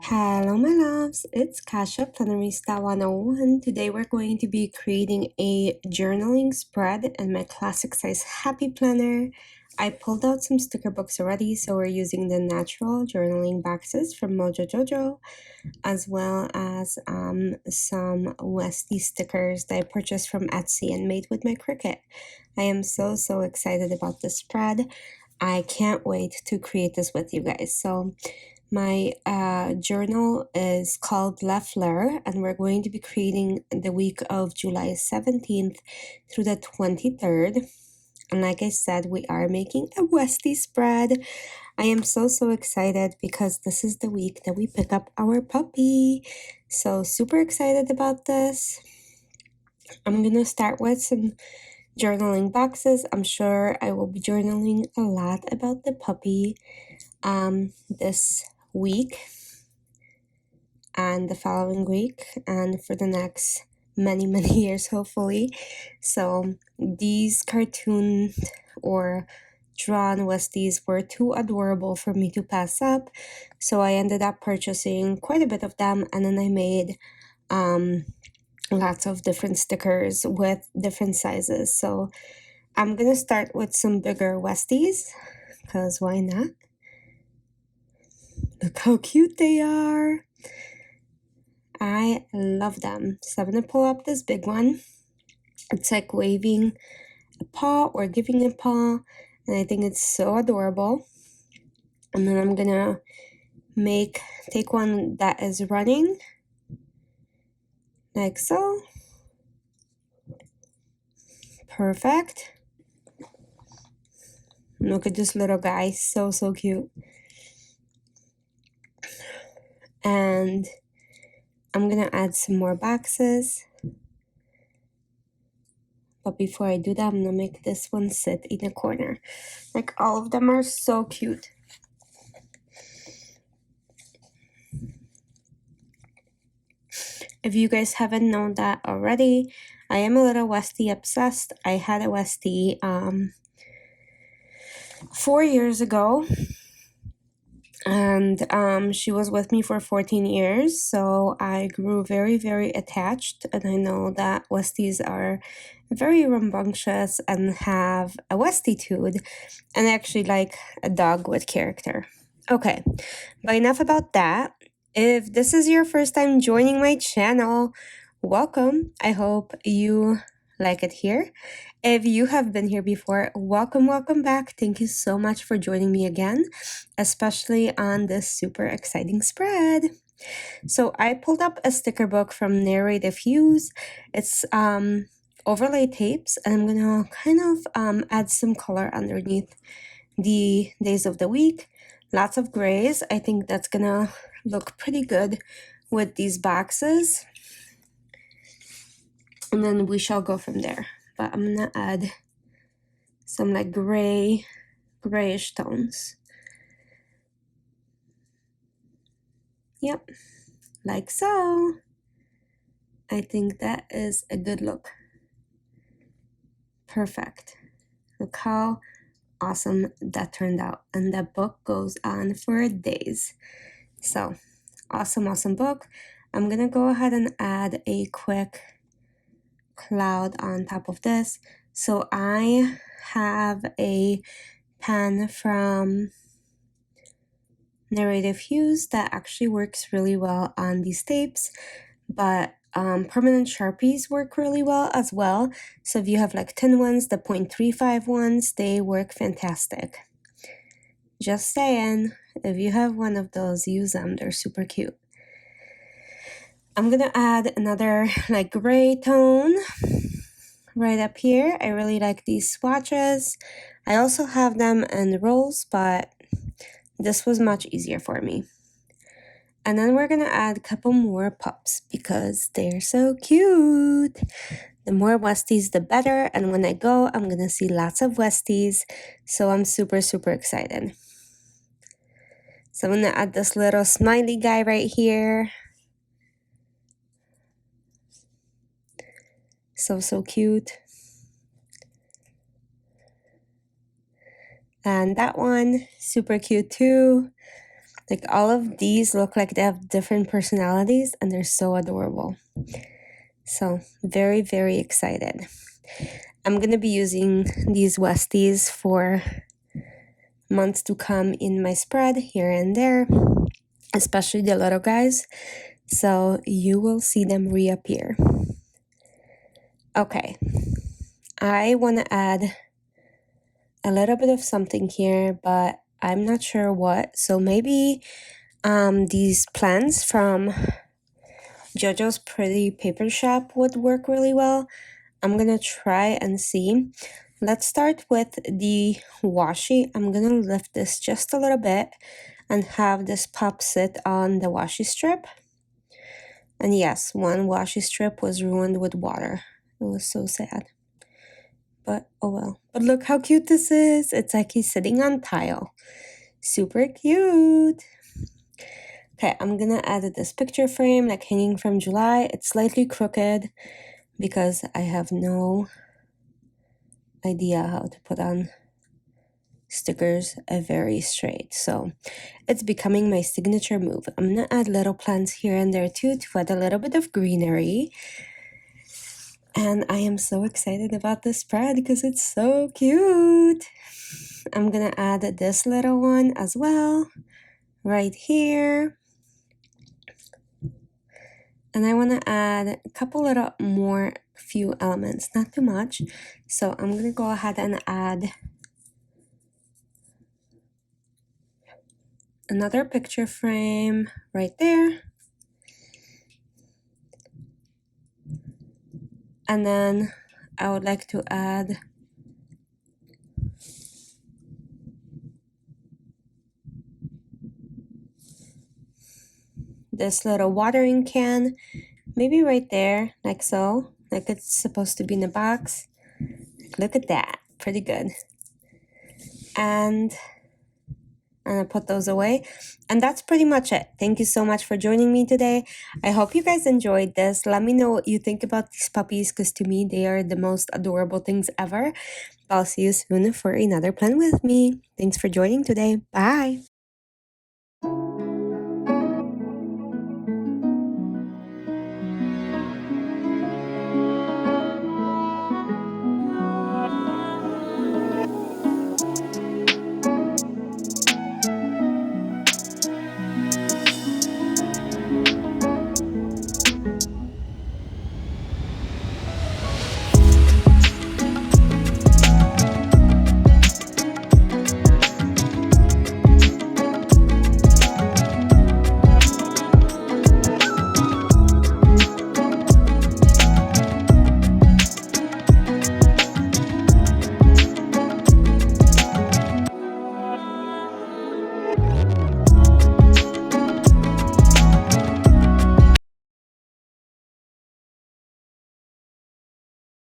Hello my loves, it's Kasha, Plannerista 101. Today we're going to be creating a journaling spread in my classic size happy planner. I pulled out some sticker books already, so we're using the natural journaling boxes from Mojo Jojo, as well as some Westie stickers that I purchased from Etsy and made with my Cricut. I am so excited about this spread. I can't wait to create this with you guys. So my journal is called Fleur, and we're going to be creating the week of July 17th through the 23rd. And like I said, we are making a Westie spread. I am so excited because this is the week that we pick up our puppy. So super excited about this. I'm going to start with some journaling boxes. I'm sure I will be journaling a lot about the puppy this week and the following week and for the next many years hopefully. So these cartoon or drawn Westies were too adorable for me to pass up, so I ended up purchasing quite a bit of them, and then I made lots of different stickers with different sizes. So I'm gonna start with some bigger Westies because why not? Look how cute they are. I love them. So I'm going to pull up this big one. It's like waving a paw or giving a paw. And I think it's so adorable. And then I'm going to take one that is running. Like so. Perfect. Look at this little guy. So cute. And I'm going to add some more boxes. But before I do that, I'm going to make this one sit in a corner. Like all of them are so cute. If you guys haven't known that already, I am a little Westie obsessed. I had a Westie 4 years ago. And she was with me for 14 years, so I grew very attached, and I know that Westies are very rambunctious and have a Westitude, and I actually like a dog with character. Okay, but enough about that. If this is your first time joining my channel, welcome. I hope you like it here. If you have been here before, welcome back. Thank you so much for joining me again, especially on this super exciting spread. So I pulled up a sticker book from Narrative Hues. It's overlay tapes, and I'm gonna kind of add some color underneath the days of the week. Lots of grays. I think that's gonna look pretty good with these boxes. And then we shall go from there. But I'm gonna add some like grayish tones. Yep, like so. I think that is a good look. Perfect. Look how awesome that turned out. And that book goes on for days. So, awesome book. I'm gonna go ahead and add a quick cloud on top of this. So I have a pen from Narrative Hues that actually works really well on these tapes, but permanent Sharpies work really well as well. So if you have like 10 ones, the 0.35 ones, they work fantastic. Just saying, if you have one of those, use them. They're super cute. I'm gonna add another like gray tone right up here. I really like these swatches. I also have them in rolls, but this was much easier for me. And then we're gonna add a couple more pups because they're so cute. The more Westies, the better. And when I go, I'm gonna see lots of Westies. So I'm super excited. So I'm gonna add this little smiley guy right here. So cute. And that one, super cute too. Like all of these look like they have different personalities and they're so adorable. So very, very excited. I'm going to be using these Westies for months to come in my spread here and there, especially the little guys. So you will see them reappear. Okay, I want to add a little bit of something here, but I'm not sure what. So maybe these plans from JoJo's Pretty Paper Shop would work really well. I'm gonna try and see. Let's start with the washi. I'm gonna lift this just a little bit and have this pup sit on the washi strip. And yes, one washi strip was ruined with water. It was so sad. But oh well. But look how cute this is. It's like he's sitting on tile. Super cute. Okay, I'm gonna add this picture frame like hanging from July. It's slightly crooked because I have no idea how to put on stickers very straight. So it's becoming my signature move. I'm gonna add little plants here and there too to add a little bit of greenery. And I am so excited about this spread because it's so cute. I'm gonna add this little one as well right here. And I want to add a couple little more few elements, not too much. So I'm going to go ahead and add another picture frame right there. And then I would like to add this little watering can, maybe right there, like so, like it's supposed to be in a box. Look at that, pretty good. And I'm gonna put those away. And that's pretty much it. Thank you so much for joining me today. I hope you guys enjoyed this. Let me know what you think about these puppies because to me, they are the most adorable things ever. I'll see you soon for another plan with me. Thanks for joining today. Bye.